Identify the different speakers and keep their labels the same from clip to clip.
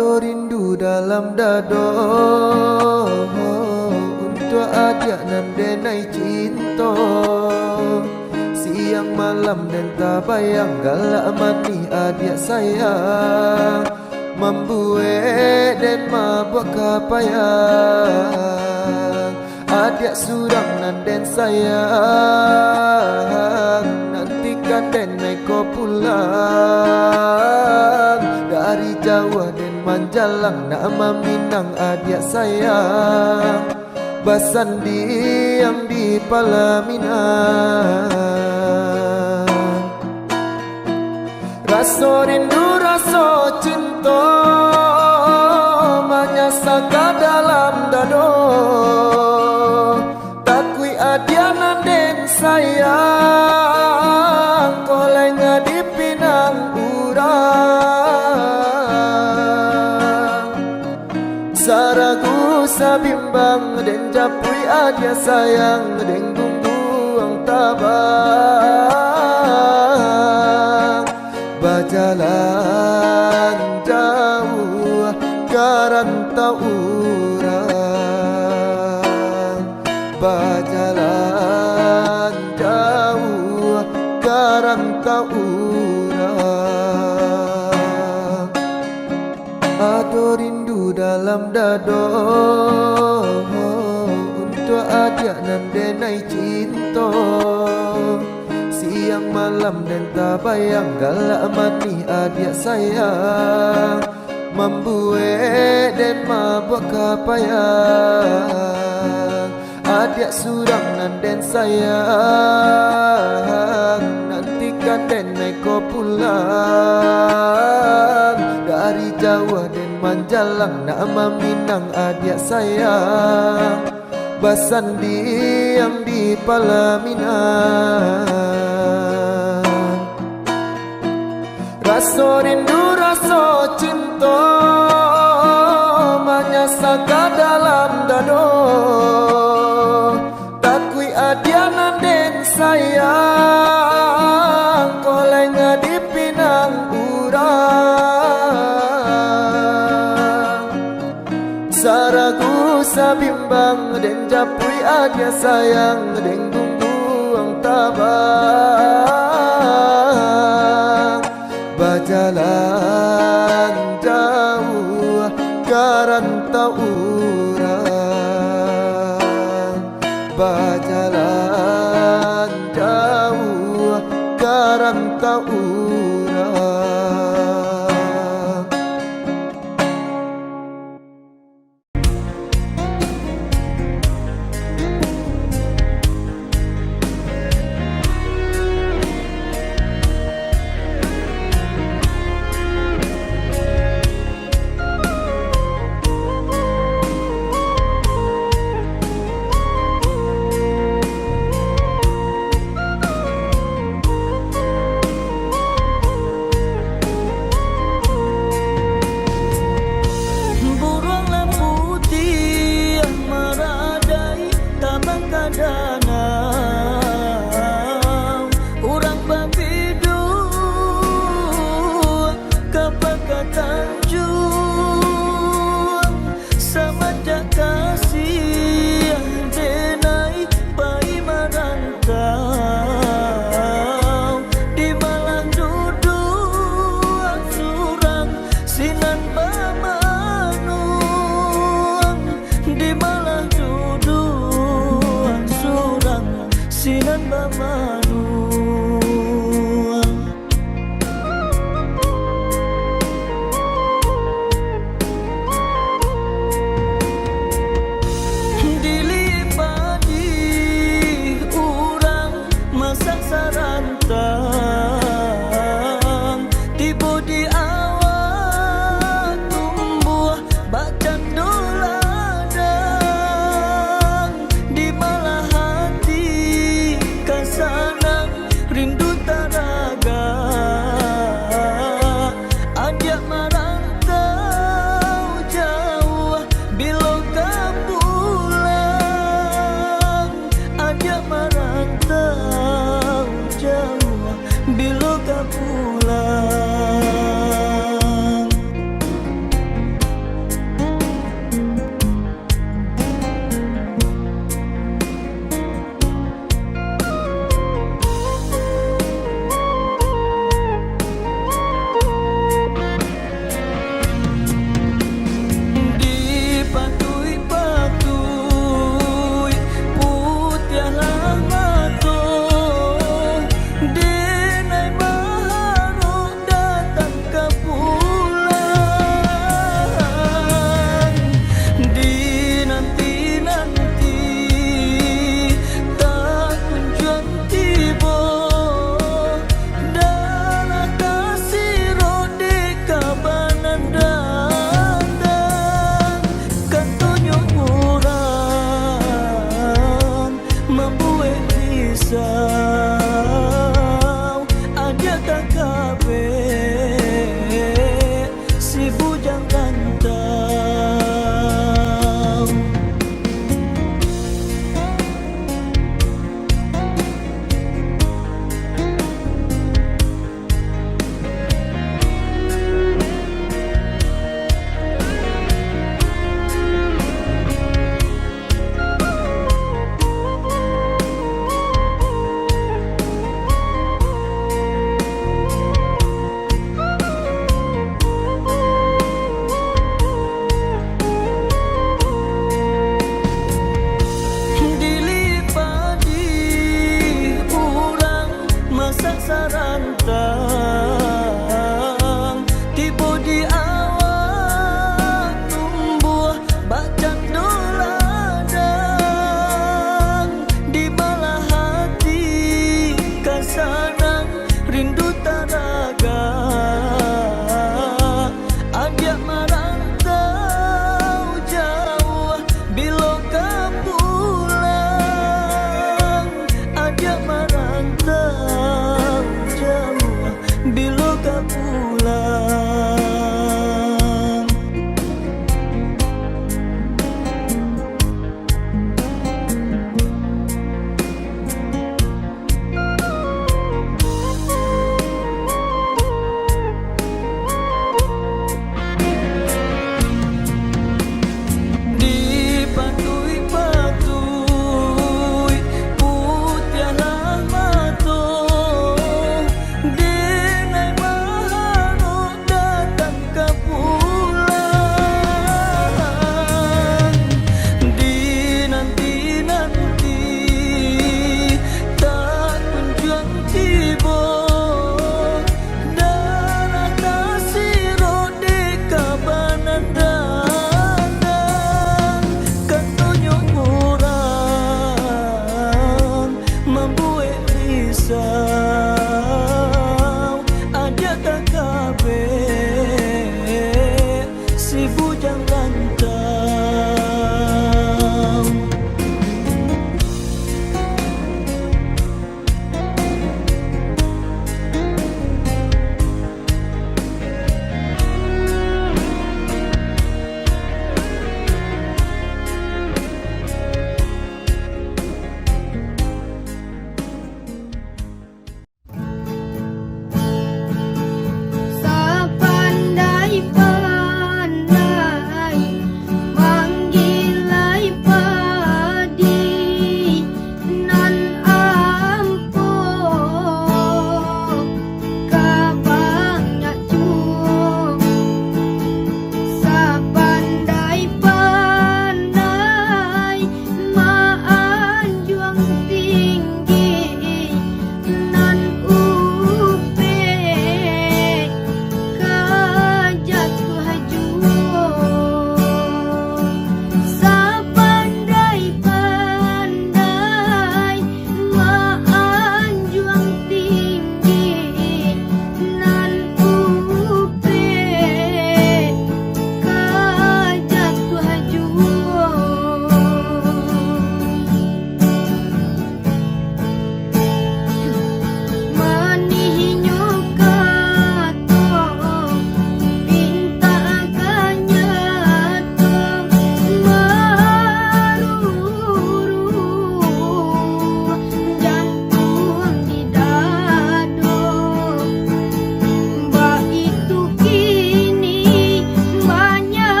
Speaker 1: Ada rindu dalam dada untuk adik nan denai cinta. Siang malam dan tak bayang galak mani adik sayang. Membuat dan mabuk kapayang. Adik surang nan den sayang. Nantikan den naik ko pulang. Dari Jawa dan Manjalang nama Minang adik sayang. Basandi yang di Palaminan. Rasa rindu rasa cinta menyasaka dalam dado. Takui adianan den sayang. Kolengah di pinang urang. Saragu sabimbang den japui adia sayang. Den gungguang tabang. Berjalan jauh karantau urang. Berjalan jauh karantau urang. Ada rindu dalam dada untuk adik nan denai cinta. Siang malam dan tak bayang galak mani adik sayang. Membuat dan mabuk kapayang. Adik surang nan den sayang. Nantikan den naik ko pulang. Dari Jawa dan Manjalang nama Minang adik sayang. Basandi yang di Palaminan. Rasa rindu rasa cinta menyasaka dalam dado. Takui adianan den sayang. Kolengah di pinang urang. Saragu sabimbang den japui adia sayang. Den gungguang tabang. Berjalan jauh karantau urang. Berjalan jauh karantau urang.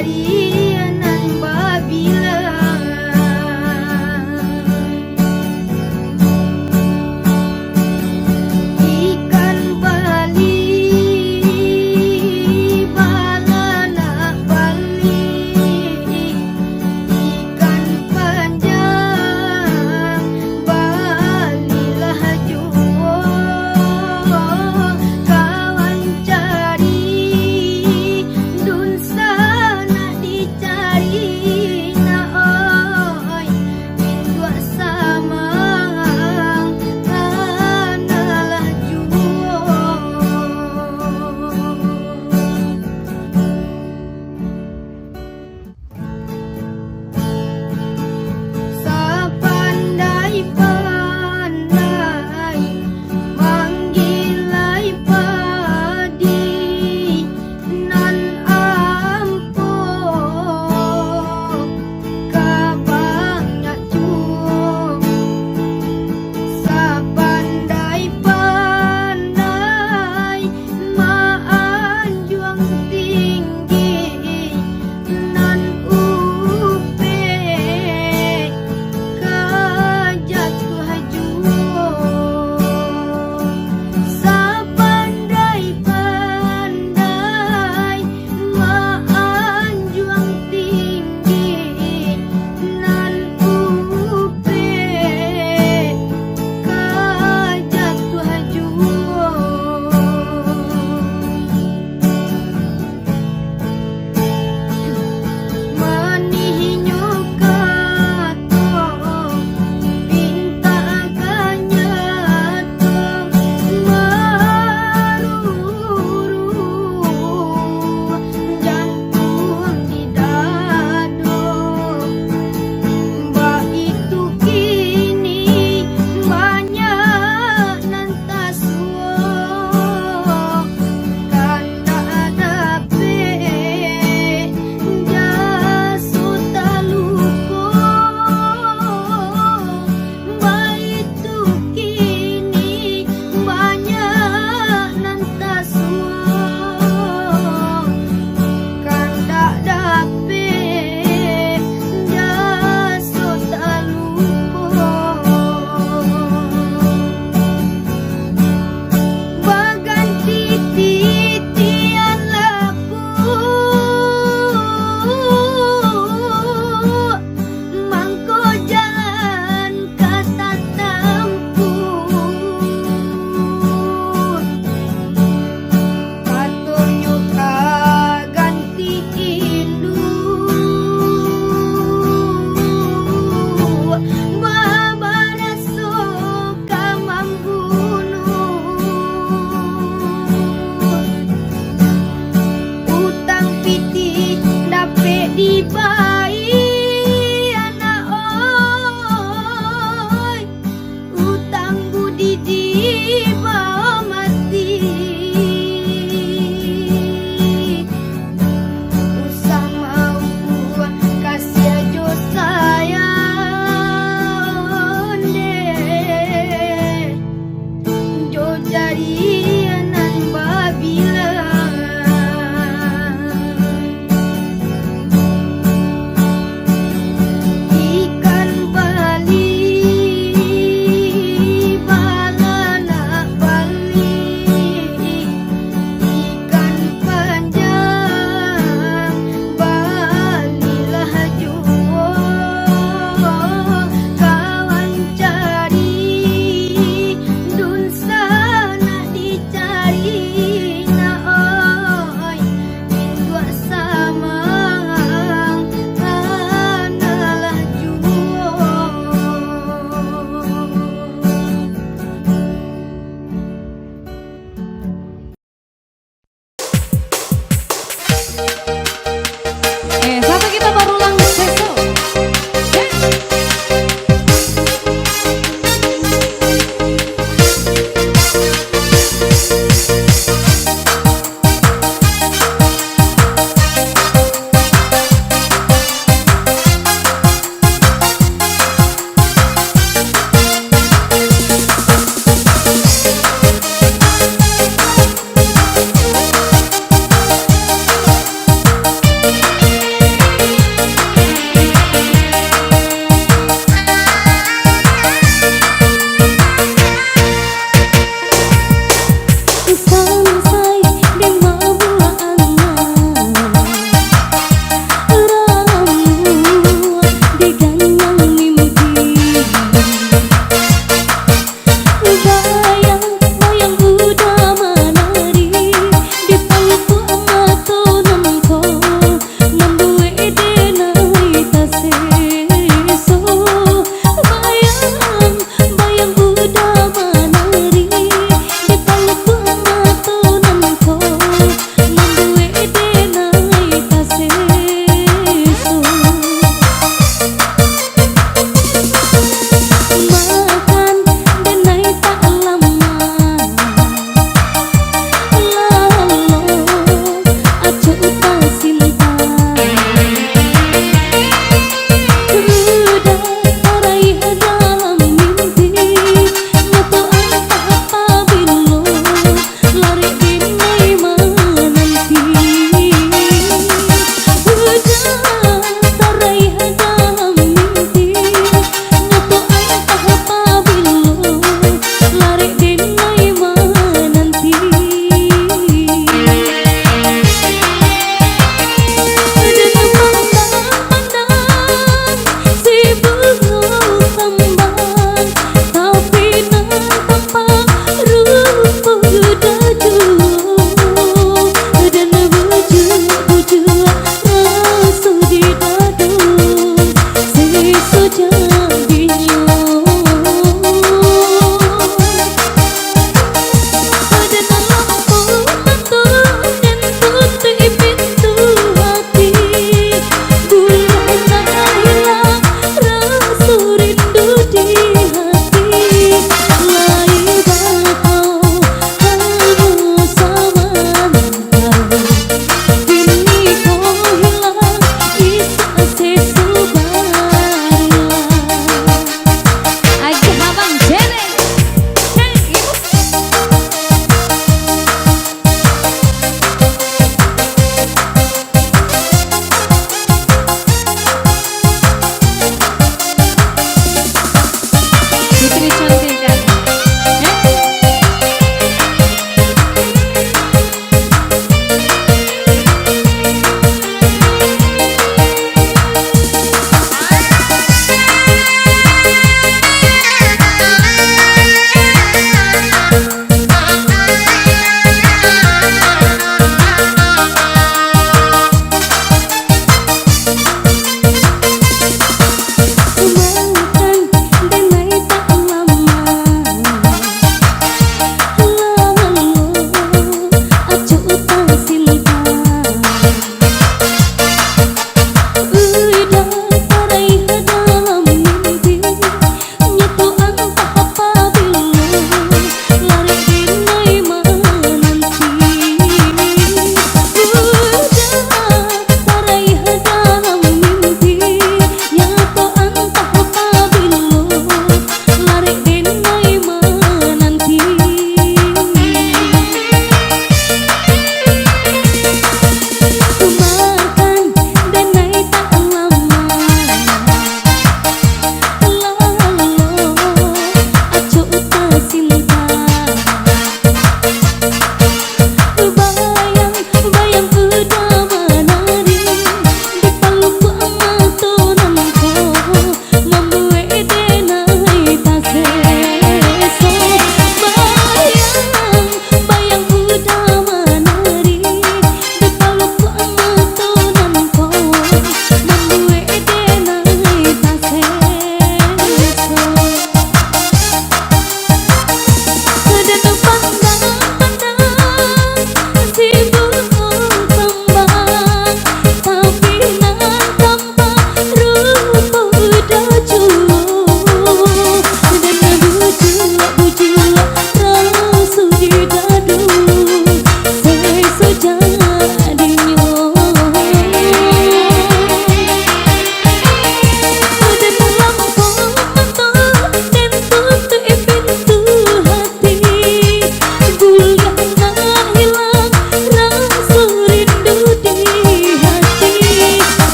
Speaker 2: cari nan babila ikan bali balana bali ikan panjang balilah juwo kawan cari dun sana di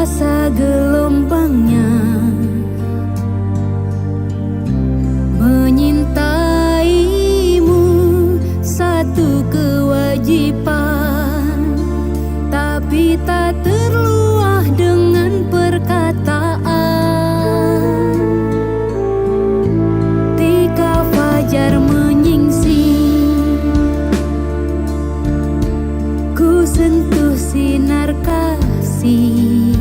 Speaker 3: rasa gelombangnya menyintaimu satu kewajiban, tapi tak terluah dengan perkataan. Ketika fajar menyingsing, ku sentuh sinar kasih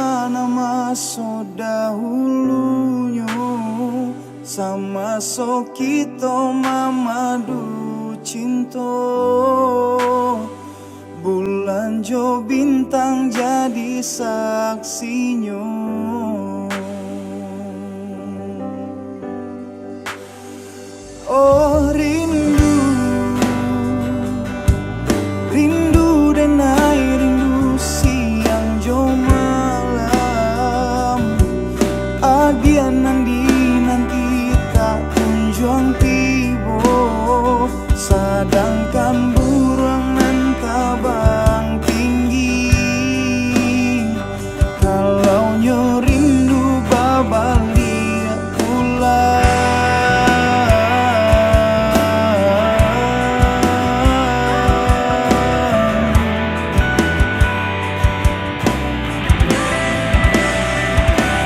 Speaker 4: nama so dahulunya sama so kita mamadu cinta. Bulan jo bintang jadi saksinya. Oh rindu, rindu denai rindu siang jo malam. Adian nanti tak kunjung tiba, sedangkan burung nan tabang tinggi. Kalau nyo rindu babalik pulang.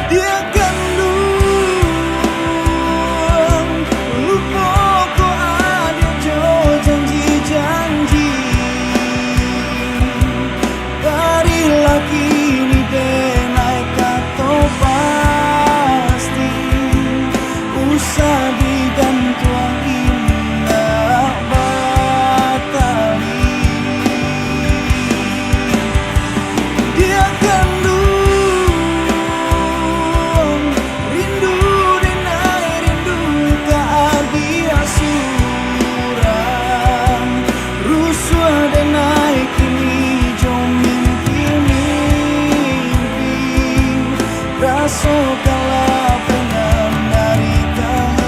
Speaker 4: Dia kandung lupa ko ada jo janji-janji. Dari laki ni denai kato pasti usah digantung indah batali. Dia kandung rindu denai rindu tak dia surang. Rusuh denai kini jo mimpi-mimpi. Rasa kalah penam dari tangan.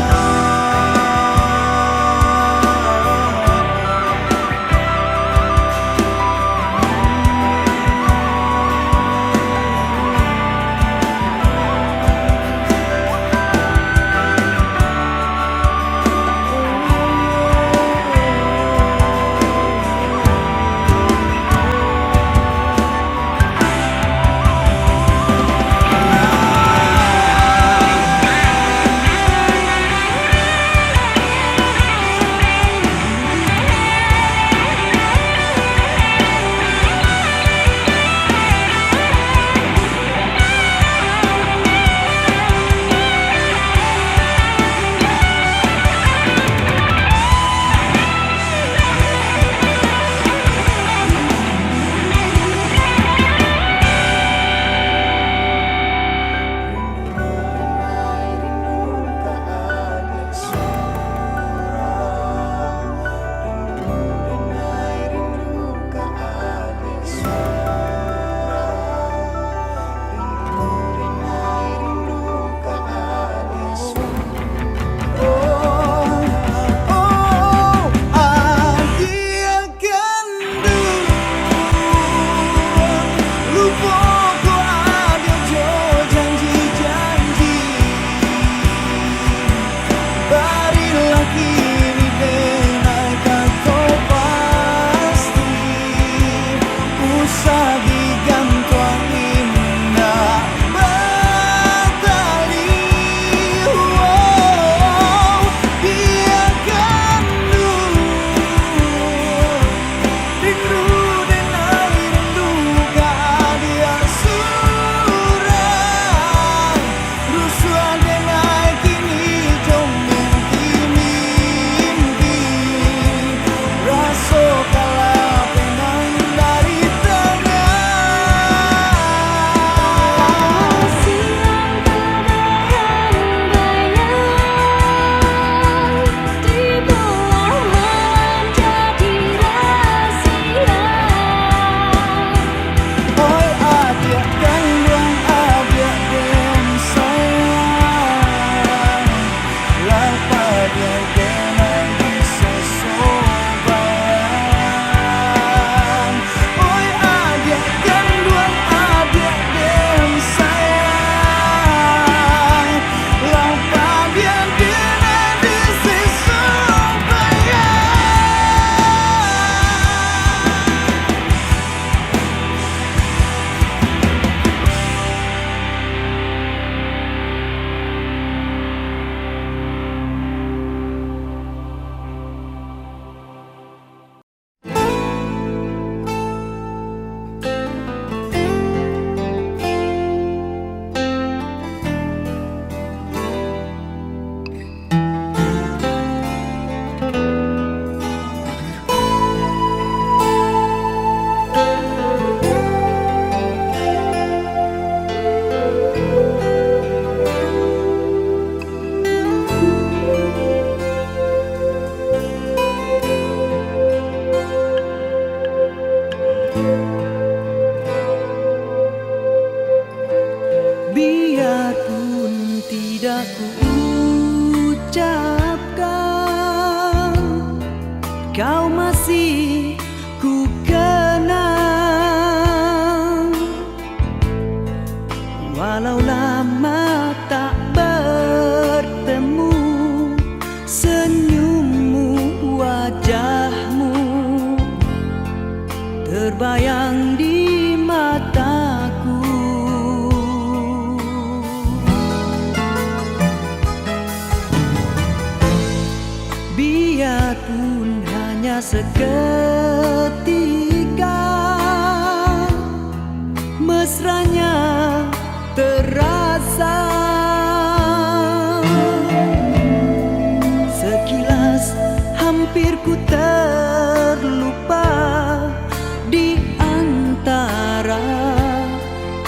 Speaker 4: tidak ku ucapkan, kau masih ku kenang. Walau lama tak bertemu, senyummu, wajahmu terbayang di mataku. Biarpun hanya seketika, mesranya terasa. Sekilas hampir ku terlupa di antara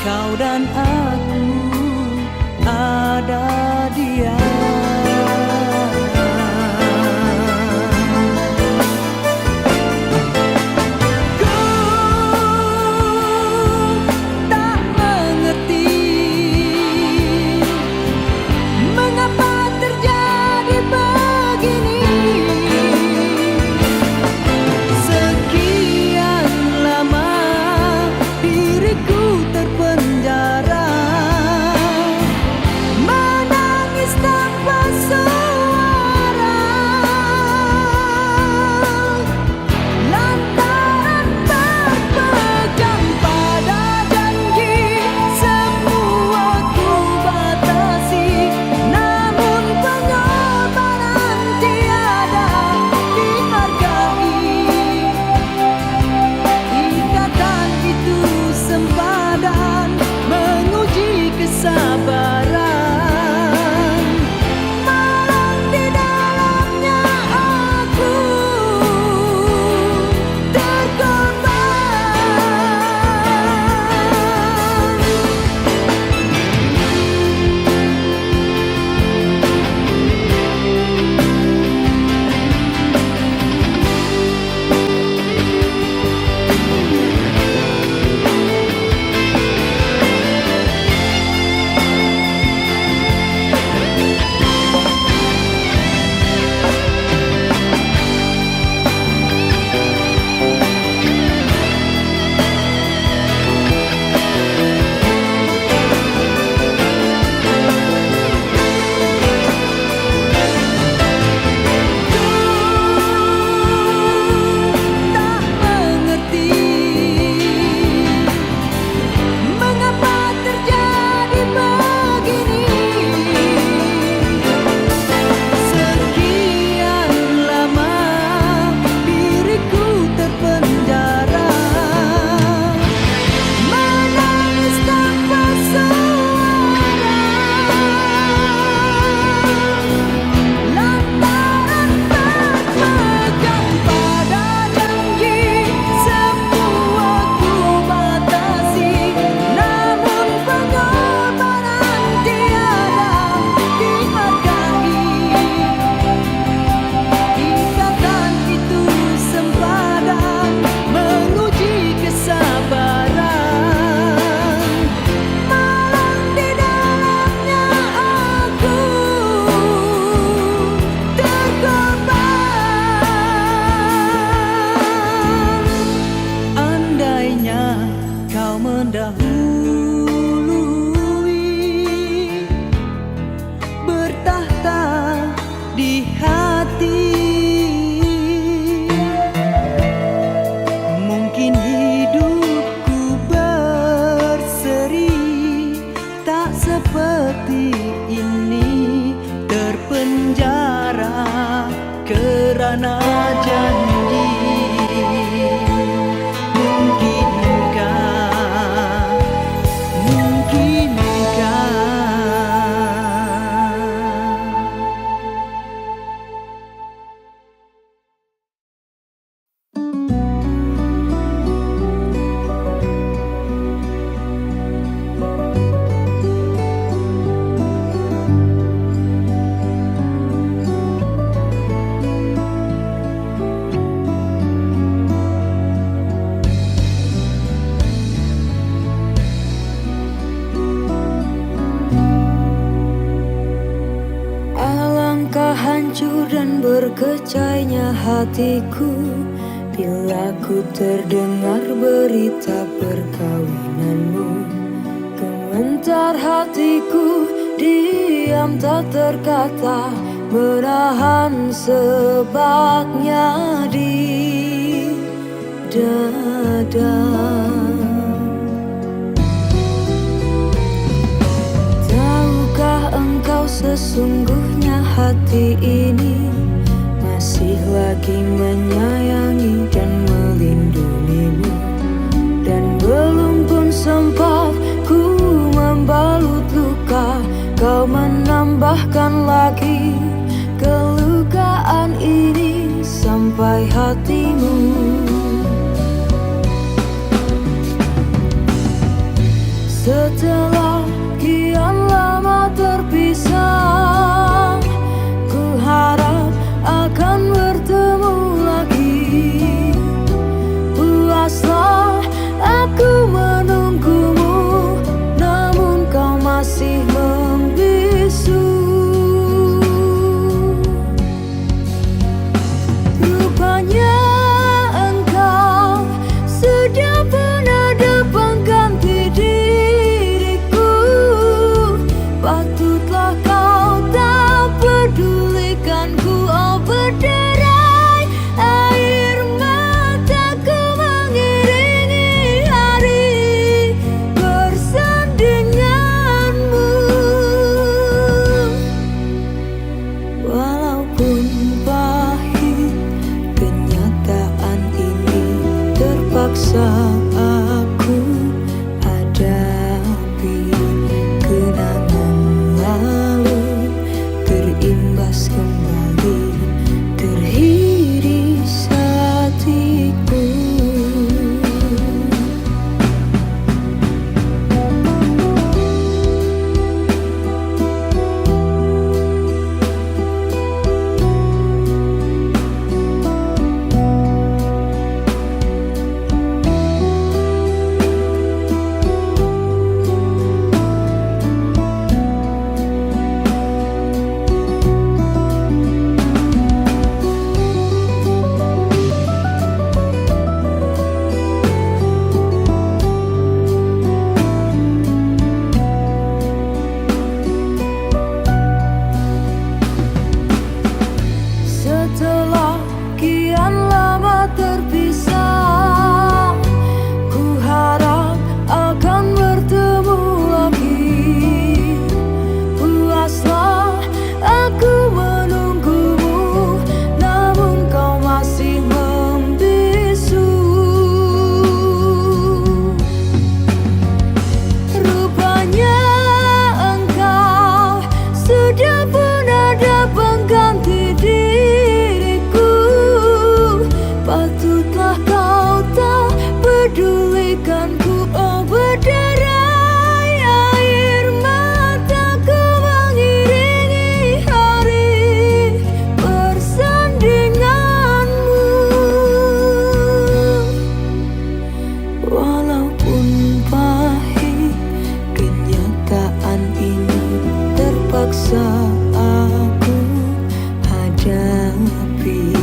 Speaker 4: kau dan aku ada dia. Karena janji, mungkinkah
Speaker 3: hancur dan berkecainya hatiku bila ku terdengar berita perkawinanmu. Gementar hatiku, diam tak terkata, menahan sebabnya di dada. Tahukah engkau sesungguhnya hati ini masih lagi menyayangi dan melindungimu, dan belum pun sempat ku membalut luka, kau menambahkan lagi kelukaan ini sampai hatimu. Setelah kian lama terpisah, ku harap akan bertemu lagi. Puaslah aku menunggumu, namun kau masih membisu. Rupanya engkau sudah pun ada pengganti diriku. Patutlah kau tak pedulikanku, oh berderai air mataku mengiringi hari bersandinganmu. Walaupun pahit kenyataan ini, terpaksa aku hadapi. Kenangan lalu terimbas kembali, teriris hatiku. Setelah kian lama terpisah, ku harap akan bertemu lagi. Puaslah aku menunggumu, namun kau masih membisu. Rupanya engkau sudah pun ada pengganti diriku. Patutlah kau tak pedulikanku, oh berderai air mataku mengiringi hari bersandinganmu. Walaupun pahit kenyataan ini, terpaksa aku hadapi.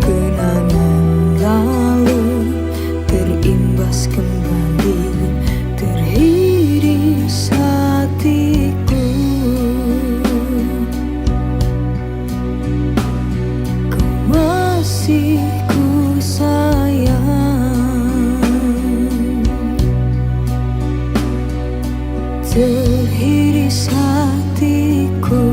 Speaker 3: Kenangan lalu terimbas kembali, teriris hatiku. Kau masih ku sayang, teriris hatiku.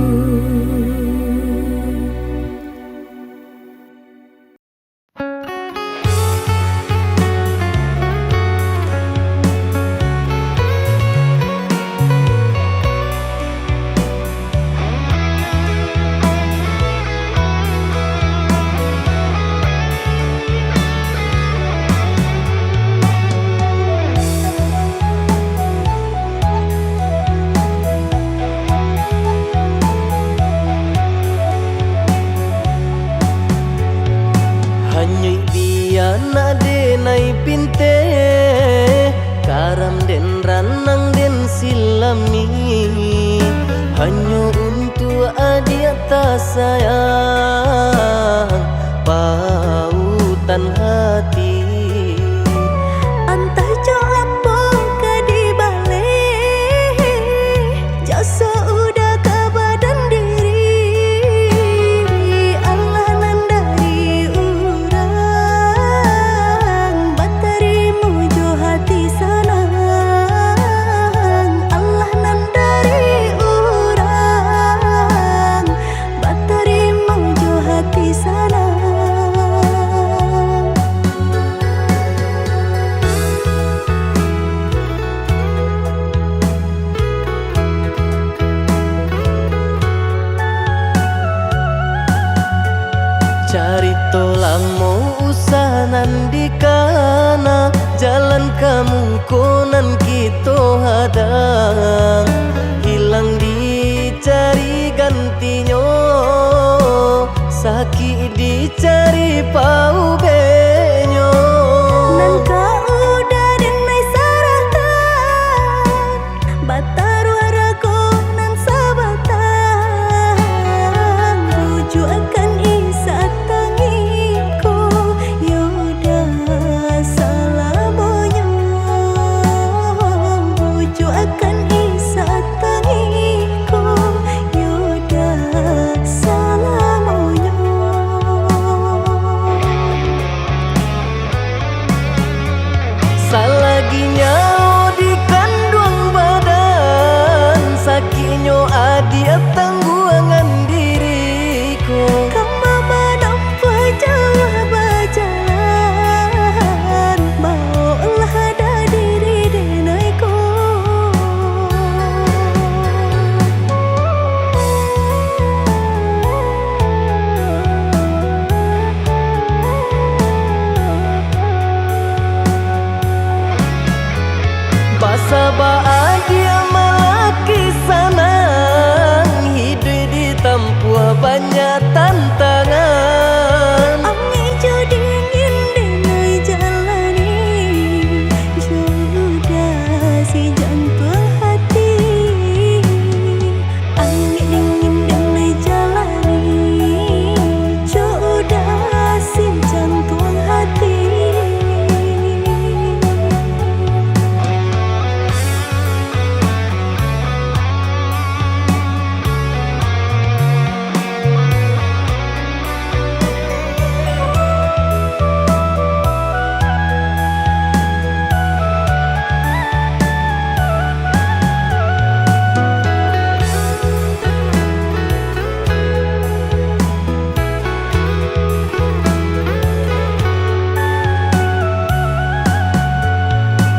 Speaker 5: Hanyui biana denai pinte, karam den ranang den silami. Hanyu untuk adiat kita sayang pautan hati.
Speaker 3: Antah jo apa ka di balik jasa udah ke badan diri. Allah nandari urang batarimu jo hati sanang. Allah nandari urang batarimu jo hati sanang.
Speaker 5: Carito lamo usahanan di kana jalan kemungkinan kita hadang hilang dicari gantinya sakit dicari pau benyo.
Speaker 3: Nan kau udah denai saratan batar waraku nan sabatan rujuk akan isa tangiku yoda salamonya rujuk akan isa tangiku yoda salamonya.
Speaker 5: Salaginya di kandung badan sakitnya adia tangguangan diriku.
Speaker 3: Kamu menampak jauh berjalan maulah ada diri denaiku.
Speaker 5: Basa bahagia malaki sanang hidup ditempuh banyak tantangan.
Speaker 3: Angin jo dingin denai jalani jodoh si jantung hati. Angin dingin denai jalani jodoh si jantung hati.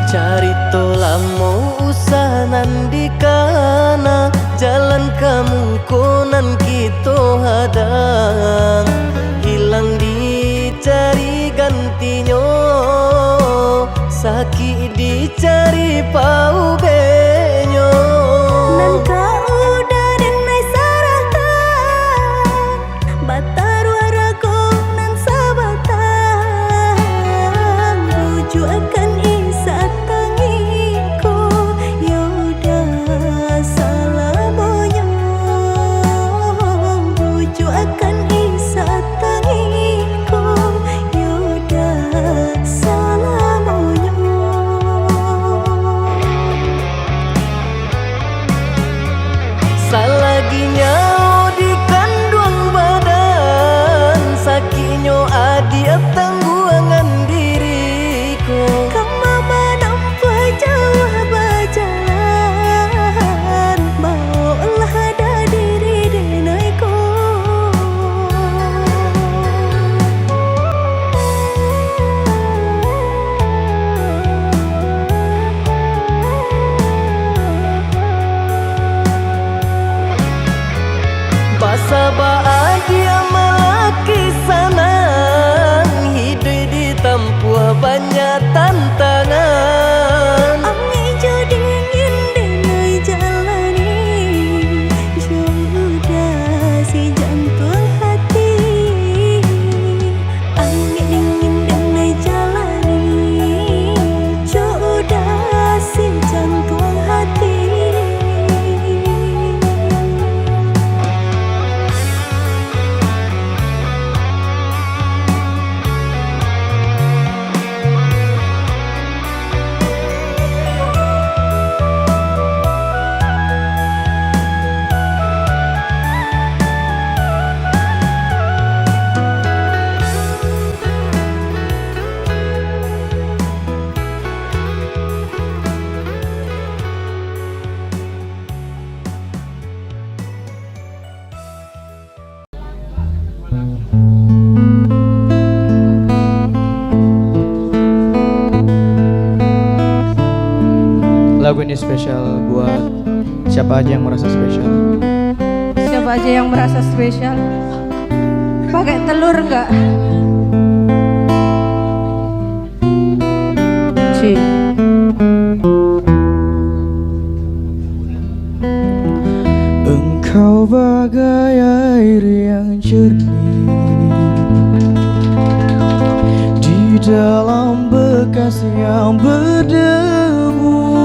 Speaker 5: Carito lamo usahanan di kana jalan kemungkinan kita hadang hilang dicari gantinya sakit dicari pau benyo.
Speaker 3: Nan kau udah denai saratan batar waraku nan sabatan rujuk akan isa tangiku yoda salamonya rujuk akan isa tangiku yoda salamonya.
Speaker 6: ini spesial buat siapa aja yang merasa spesial.
Speaker 2: Siapa aja yang merasa spesial? Pakai telur enggak?
Speaker 6: Engkau bagai air yang jernih di dalam bekas yang berdebu.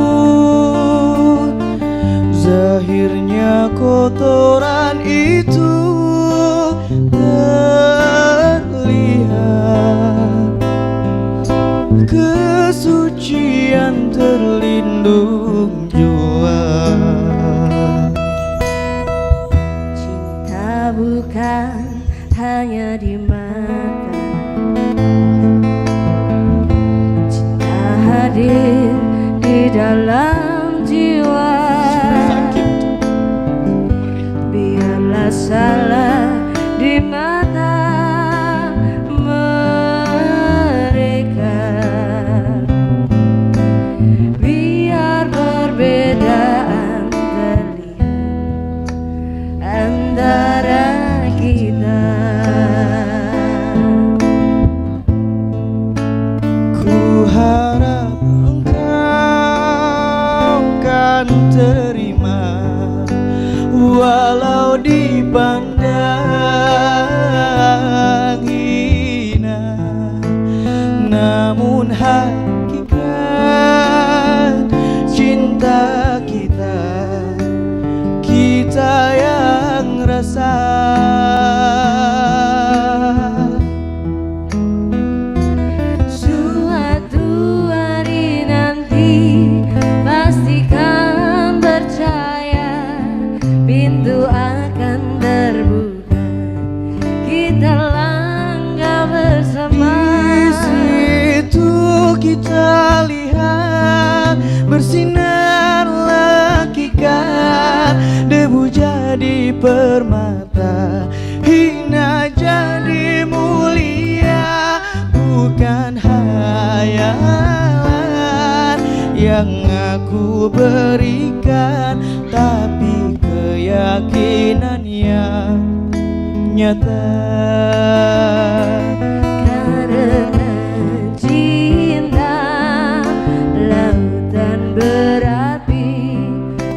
Speaker 6: Zahirnya kotoran itu terlihat, kesucian terlindung jua.
Speaker 3: Cinta bukan hanya di mata, cinta hadir di dalam jiwa. Biarlah salah di mata mereka, biar perbedaan terlihat antara kita.
Speaker 6: Ku harap engkau kan terima, walau dipandang hina, namun hakikat cinta kita, kita yang rasa.
Speaker 3: Suatu hari nanti pastikan percaya, pintu akan terbuka, kita langkah bersama.
Speaker 6: Di situ kita lihat bersinar hakikat, debu jadi permata, hina jadi mulia. Bukan hayalan yang aku berikan, tapi keyakinan yang nyata.
Speaker 3: Karena cinta lautan berapi,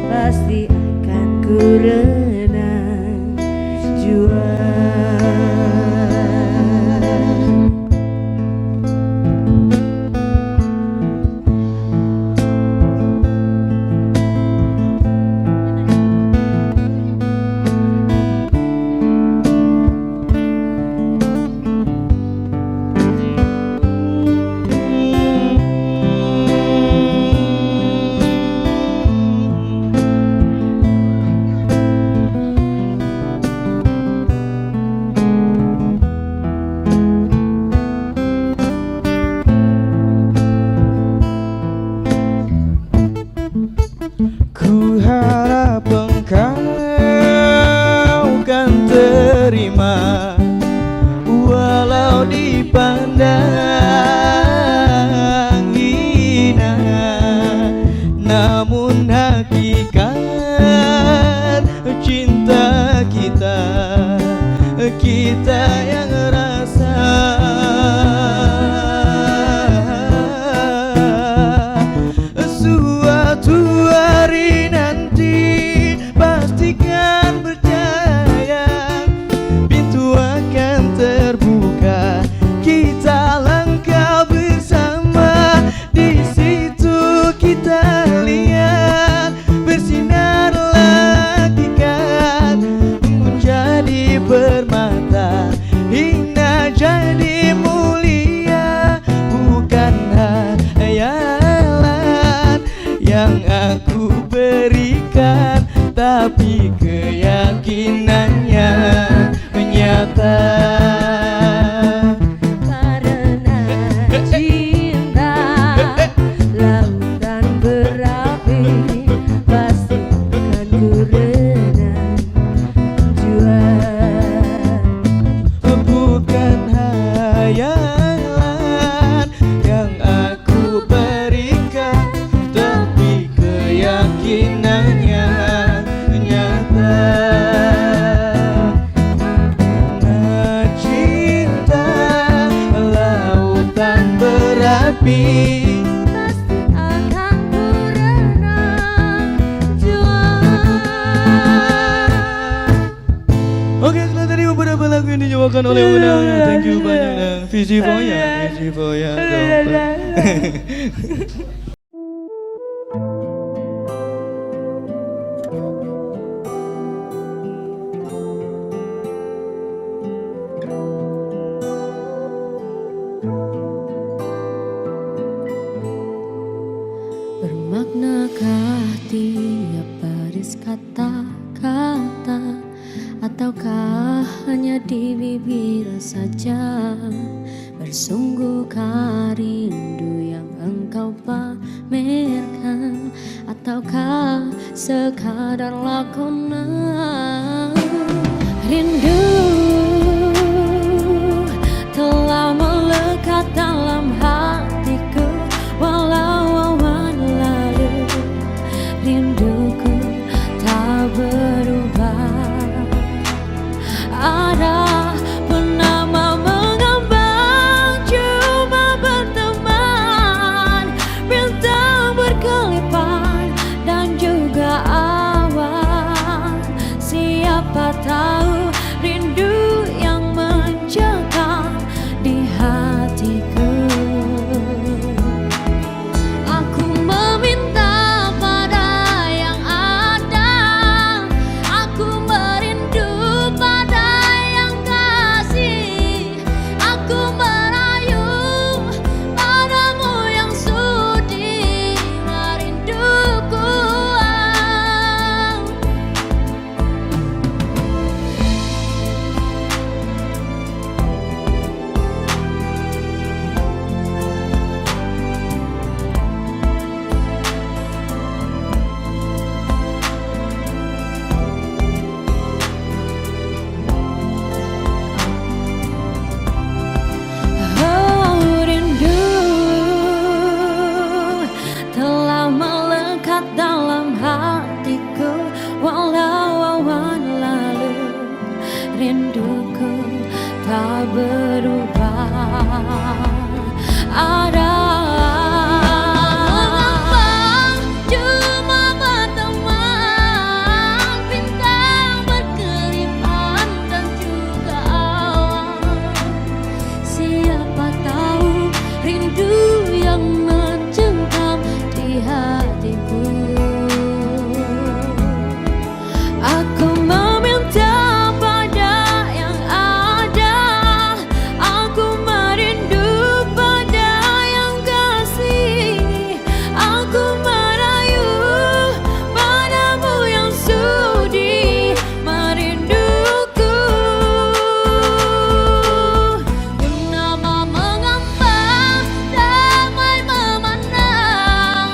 Speaker 3: pasti akan ku renang jua.
Speaker 6: Ku harap engkau kan terima, walau dipandang hina, namun hakikat cinta kita, kita yang rasa. Suatu hari nanti pastikan percaya, pintu akan terbuka, kita langkah bersama. Di situ kita lihat bersinar hakikat, menjadi permata, hina jadi mulia. Bukan hayalan yang aku berikan, tapi keyakinannya nyata.
Speaker 3: Karena cinta lautan berapi, pasti akan ku renang jua.
Speaker 6: Bukan hayalan yang aku berikan, tapi keyakinan dikabulkan oleh undangan. Thank you banyak Nang. Visi Foya
Speaker 3: Bermaknakah tiap baris kata-kata, ataukah hanya di bibir saja? Bersungguhkah rindu yang engkau pamerkan, ataukah sekadar lakonan? Rindu telah melekat dalam hatiku, walau awan lalu rinduku tak berubah. Ada penama mengambang, cuma berteman, bintang berkelipan dan juga awan. Siapa tahu rindu yang mencekam di hatiku. Aku meminta pada yang ada, aku merindu pada yang kasih, aku merayu padamu yang sudi merinduku. Oh, rindu telah melekat dalam hatiku, walau awan lalu rinduku tak berubah. Ada mengambang, cuma berteman, bintang berkelipan dan juga awan. Siapa tahu rindu yang mencengkam di hatiku. Aku meminta pada yang ada, aku merindu pada yang kasih, aku merayu padamu yang sudi merinduku. Purnama mengambang, damai memandang,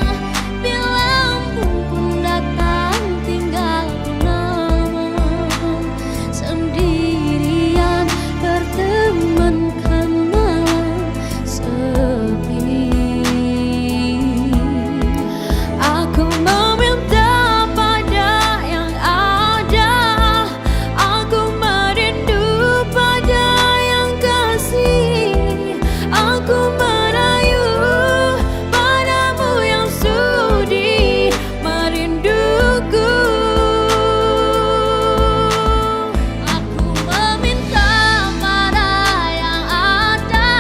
Speaker 3: bila embun pun datang tinggalku nama. Sendirian bertemankan malam sepi. Aku meminta pada yang ada, aku merindu pada yang kasih, aku merayu padamu yang sudi merinduku. Aku meminta pada yang ada,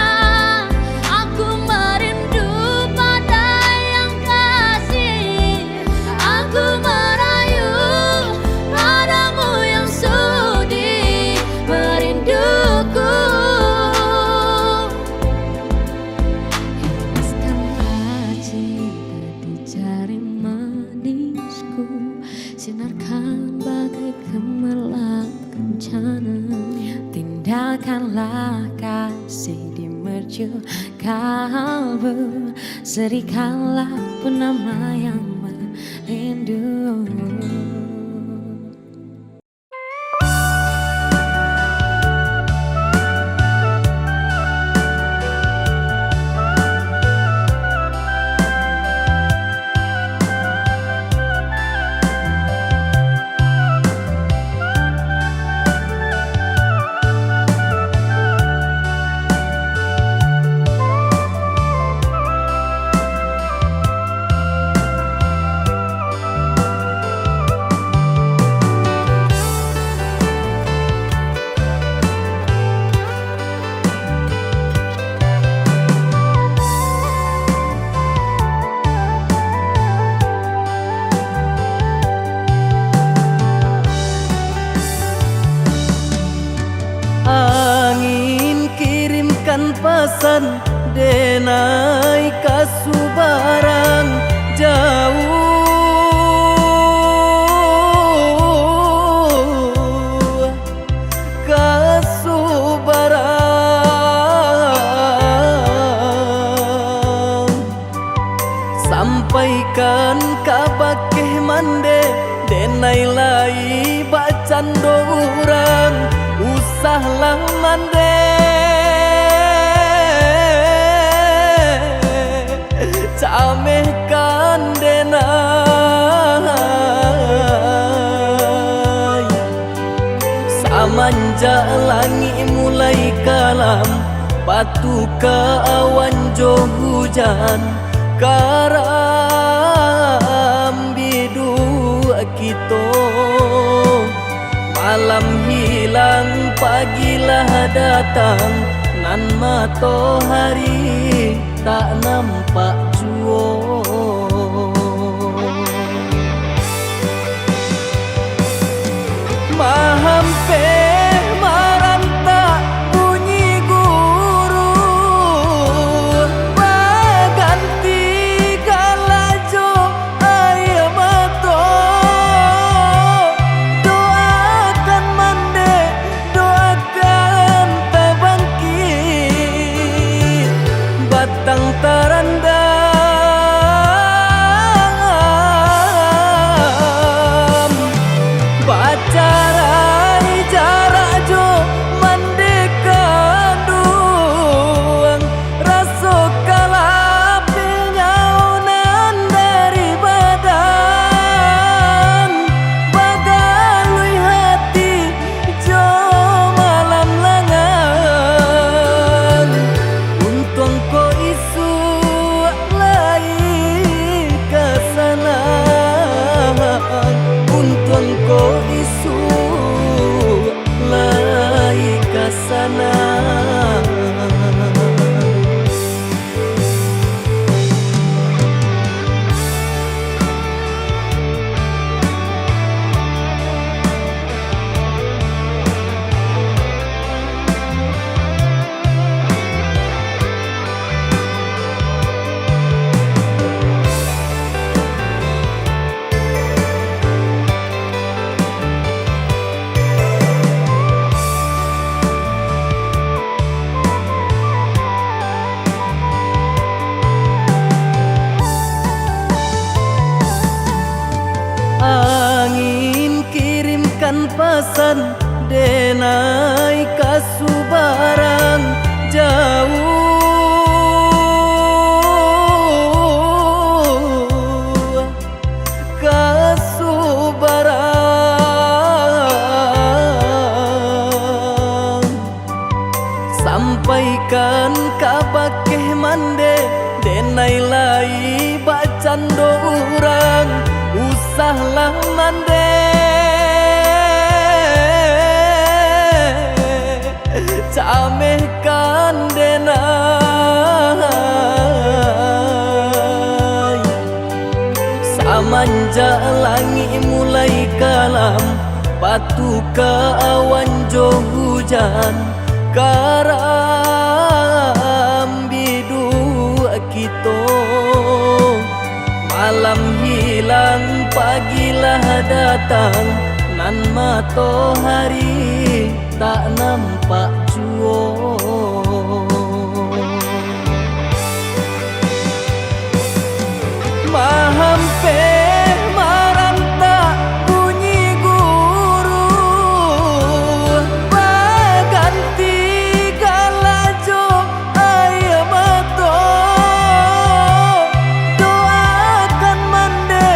Speaker 3: aku merindu pada yang kasih, aku merayu padamu yang sudi merinduku. Hembuskanlah cinta di jari manisku, sinarkan bagai gemerlap kencana. Tindakanlah kasih di mercu kalbu, serikanlah penama yang merindu.
Speaker 5: cando urang usahlah mande cameh kandenai samanja langit mulai kalam batu ke awan jo hujan karam bidu kita malam hilang pagilah datang nan matahari tak nampak jua mahampe maranta bunyi guru baganti galajo ayam mato doakan mande doakan tabangkit batang tarandam bacarai jarak jo mandekan duang raso kalapi nyaunan dari badan bagalui hati jo malam langan untung ko isu lai kesana untung ko isu lai kesana angin kirimkan pesan denai kasubarang jauh kasubarang sampaikan kabakeh mande denai lai bacando urang usahlah mande cameh kandenai samanja langit mulai kalam batu ke awan jo hujan karam bidu kita malam hilang pagilah datang nan matahari tak nampak jua mahampe maranta bunyi guru baganti galajo ayam mato doakan mande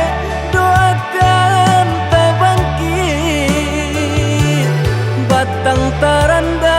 Speaker 5: doakan tabangkit batang tarandam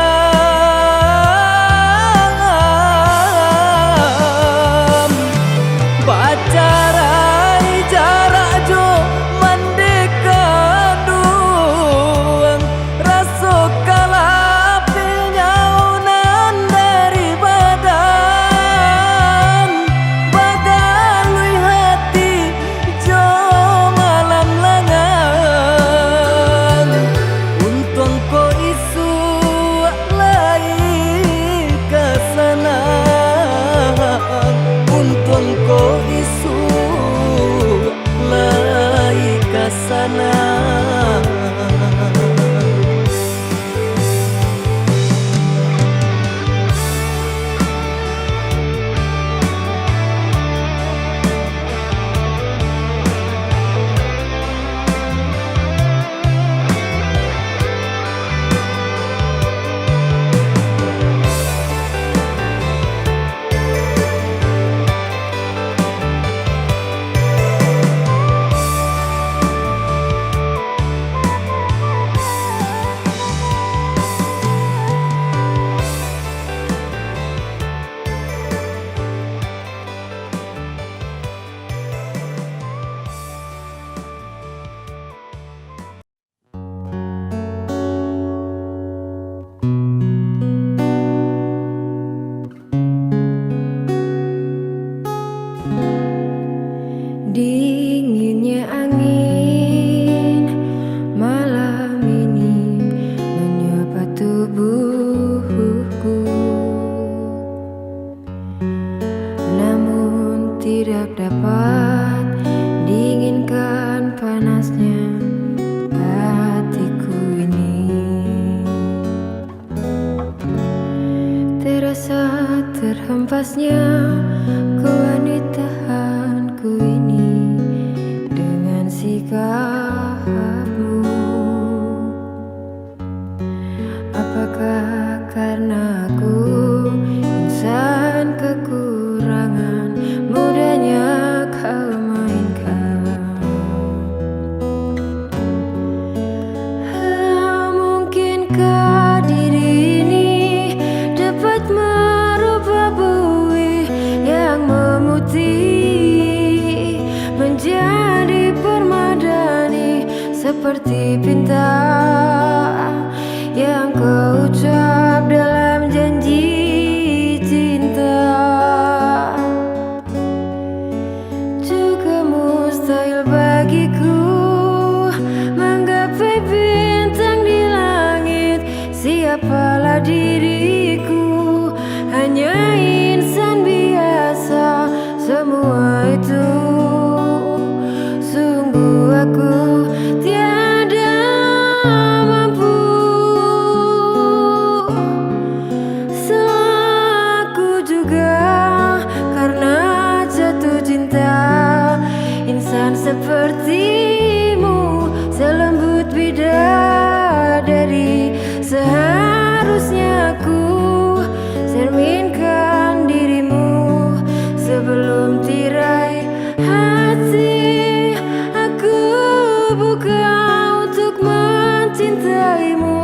Speaker 3: Empasnya kewanitaanku ini dengan sikapmu. Apakah karena aku insan kekurangan, mudahnya kau mainkan? Mungkinkah diri ini dapat merubah bui yang memutih menjadi permadani, seperti bintang yang kau ucap dalam janji cinta. Juga mustahil bagiku menggapai bintang di langit. Siapalah diriku, hanya insan biasa. Semua itu sungguh aku tiada mampu. Selaku juga karena jatuh cinta, insan sepertimu selembut bidadari. Seharusnya aku cerminkan dirimu sebelum tirai hati aku buka untuk mencintaimu.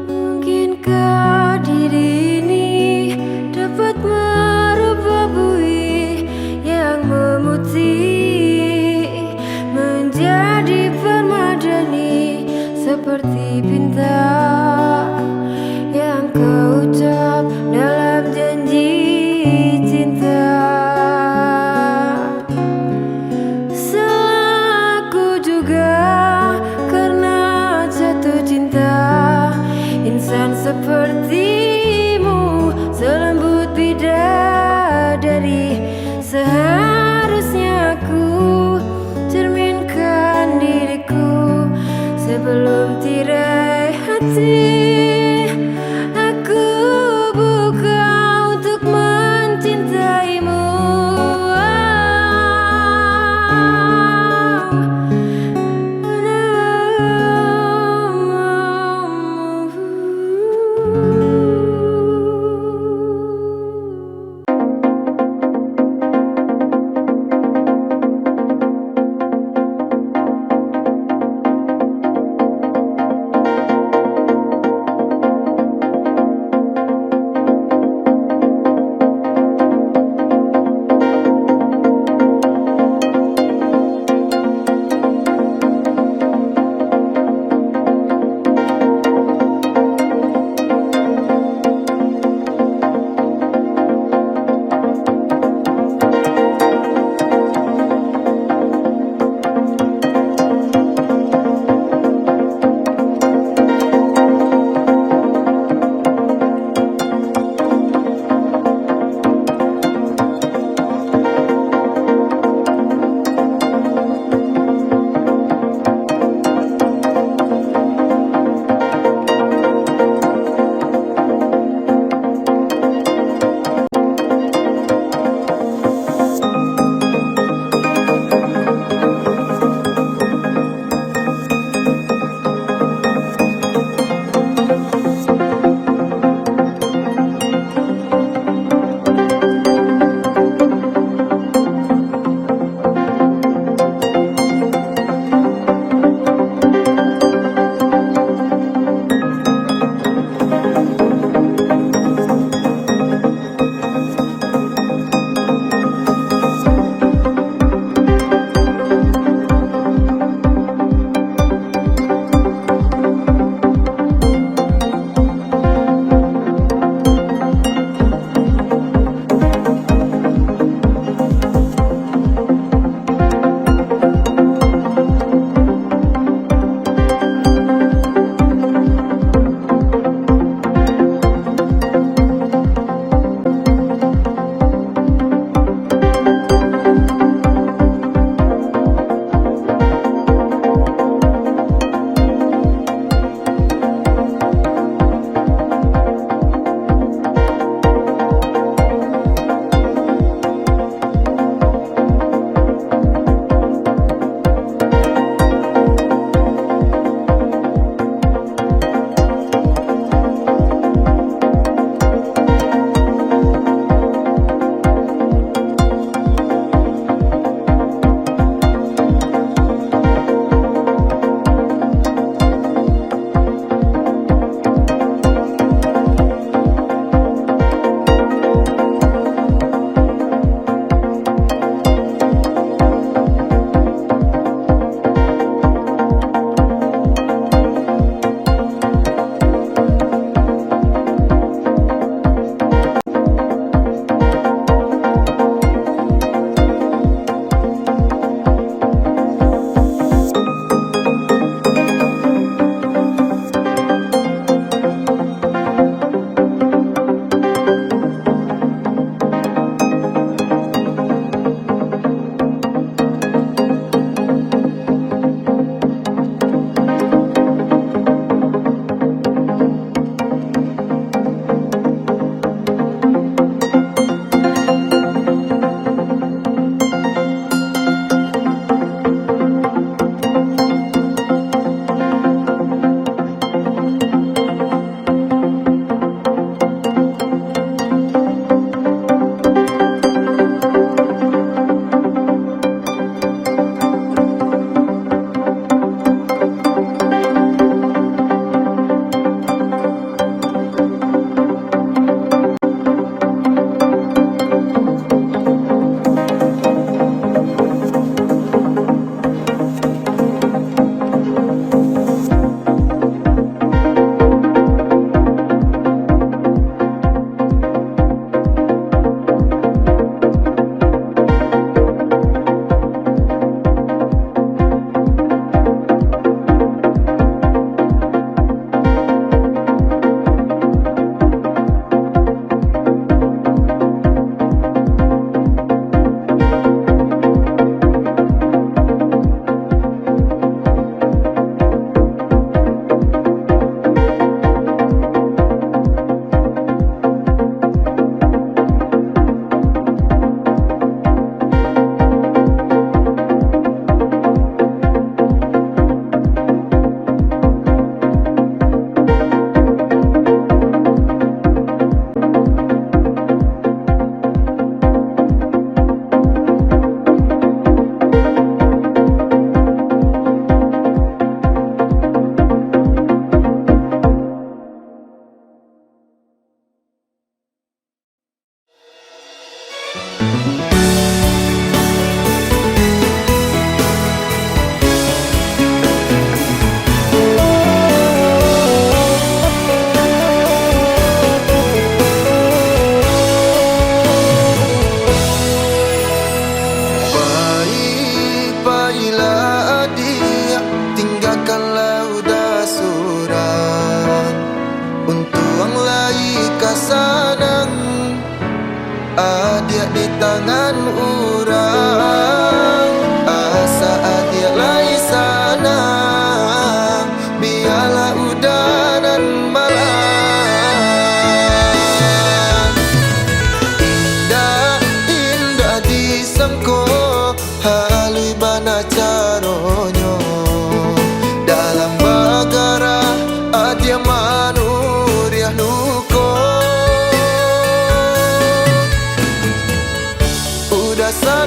Speaker 3: Mungkinkah diri ini dapat merubah bui yang memutih menjadi permadani, seperti bintang yang kau ucap dalam janji cinta. Selaku juga karena jatuh cinta, insan sepertimu selembut bidadari. Seharusnya aku cerminkan diriku sebelum tirai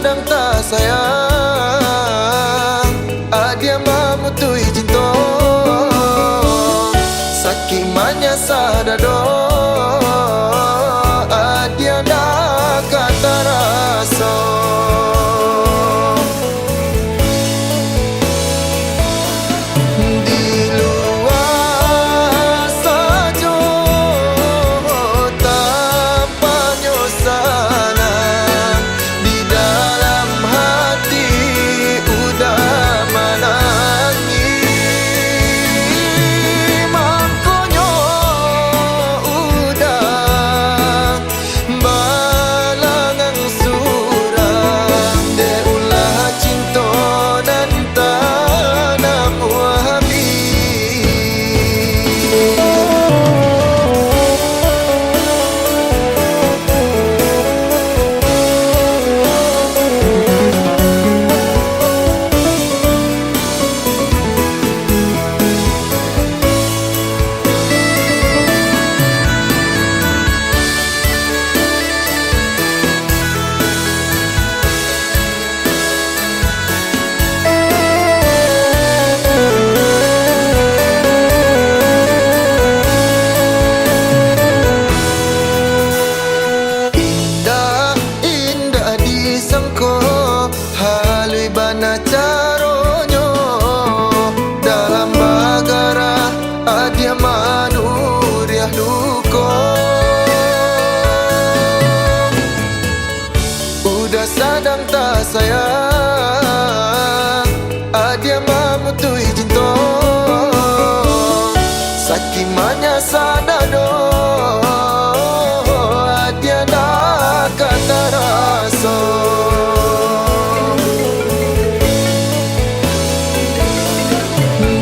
Speaker 1: sadang tak sayang, dia mamutui cinta. Sakit manya sadado, dia nak kata rasa. Di luar saja tanpa nyosanan, di dalam hati udah menangis. Makanya udah balangan surang, dia ulah cinta dan tanam wahabi. Indah disangka halui bana caronyo, dalam bagara dia manuriah luko. Udah sadang tak sayang, dia mamutui cinta. Sakit manya sadado, dia nak kata rasa.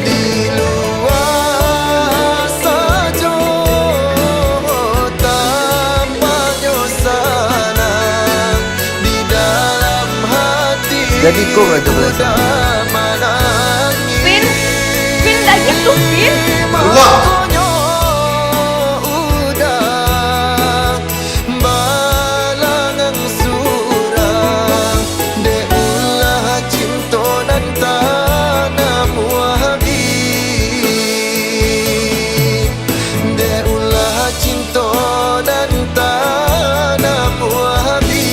Speaker 1: Di luar saja tanpa nyosanan, di dalam hati
Speaker 5: Jadi kau raja belasan.
Speaker 1: udah menangis.
Speaker 3: Pin dah gitu, Pin.
Speaker 1: Makanya udah balangan surang, dia ulah cinta dan tanam wahabi. Dia ulah cinta dan tanam wahabi.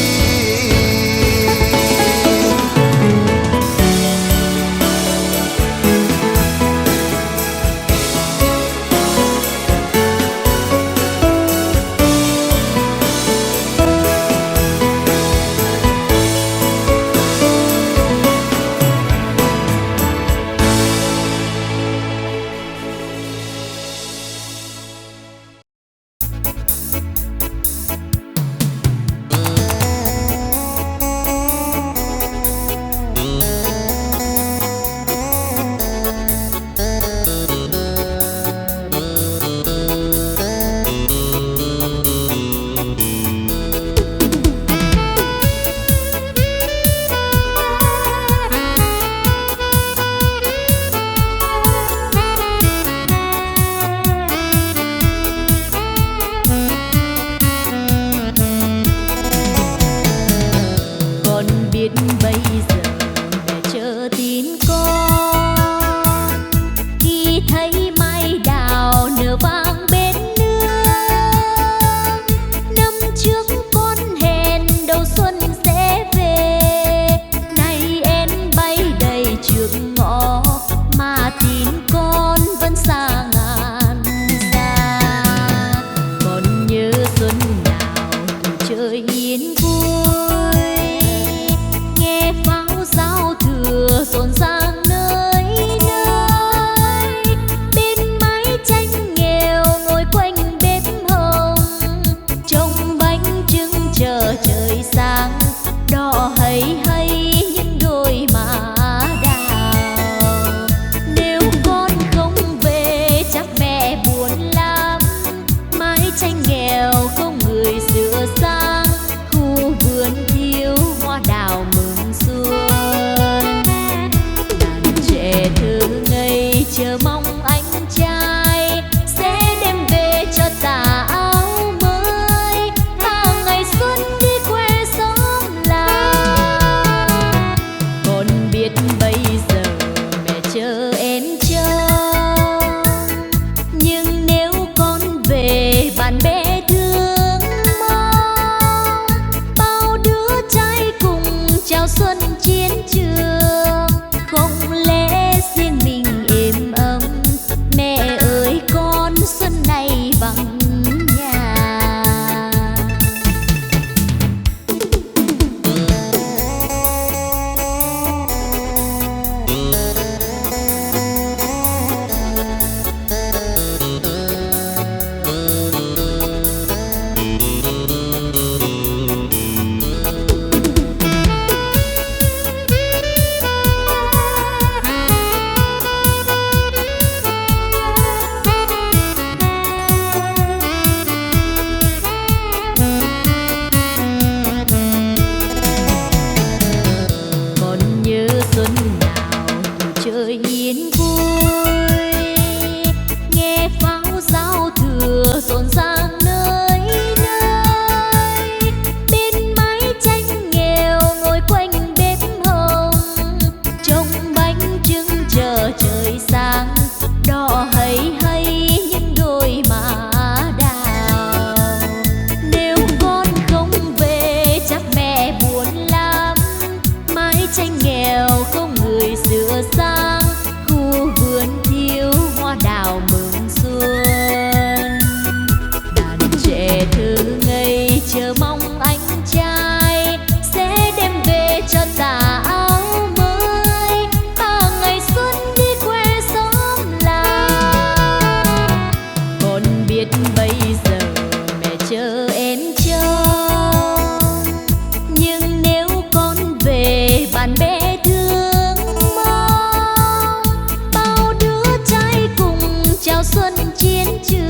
Speaker 3: เป็นchiến trường